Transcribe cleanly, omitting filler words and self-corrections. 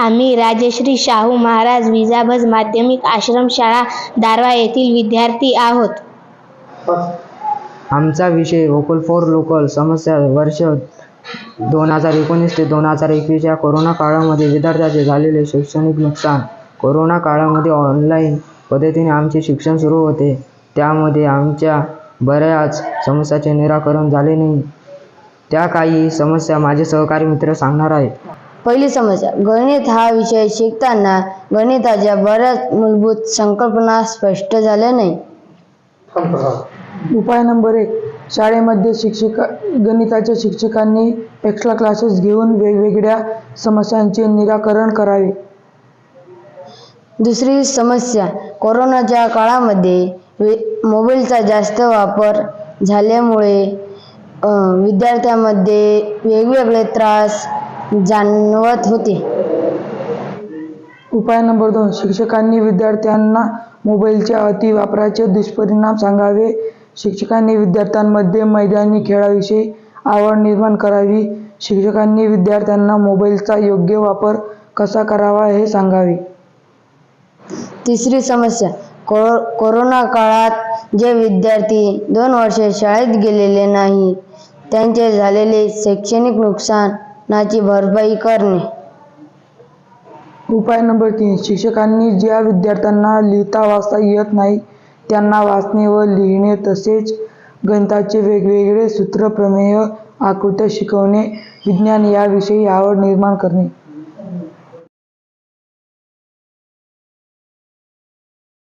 आम्ही राजश्री शाहू महाराज विजाभज माध्यमिक आश्रमशाळा दारव्हा येथील विद्यार्थी आहोत. आमचा विषय व्होकल फॉर लोकल. समस्या वर्ष 2019 ते 2021 या कोरोना काळामध्ये विद्यार्थ्यांचे झालेले शैक्षणिक नुकसान. कोरोना काळामध्ये ऑनलाईन पद्धतीने आमचे शिक्षण सुरू होते. त्यामध्ये आमच्या बऱ्याच समस्याचे निराकरण झाले नाही. त्या काही समस्या माझे सहकारी मित्र सांगणार आहेत. पहिली समस्या, गणित हा विषय शिकताना गणिताच्या बऱ्याच मूलभूत संकल्पना स्पष्ट झाल्या नाही. उपाय नंबर 1, शाळेमध्ये गणिताच्या शिक्षकांनी एक्स्ट्रा क्लासेस घेऊन वेगवेगळ्या समस्यांचे निराकरण करावे. दुसरी समस्या, कोरोनाच्या काळामध्ये मोबाईलचा जास्त वापर झाल्यामुळे विद्यार्थ्यांमध्ये वेगवेगळे त्रास जाणवत होते. उपाय नंबर 2, शिक्षकांनी विद्यार्थ्यांना मोबाईलच्या अतिवापराचे दुष्परिणाम सांगावे. शिक्षकांनी विद्यार्थ्यांमध्ये मैदानी खेळाविषयी आवड निर्माण करावी. शिक्षकांनी विद्यार्थ्यांना मोबाईलचा योग्य वापर कसा करावा हे सांगावे. तिसरी समस्या, कोरोना काळात जे विद्यार्थी 2 वर्षे शाळेत गेलेले नाही त्यांचे झालेले शैक्षणिक नुकसानाची भरपाई करणे. उपाय नंबर 3, शिक्षकांनी ज्या विद्यार्थ्यांना लिहिता वाचता येत नाही त्यांना वाचणे व लिहिणे तसेच गणिताचे वेगवेगळे सूत्र, प्रमेय, आकृत्या शिकवणे. विज्ञान याविषयी आवड निर्माण करणे.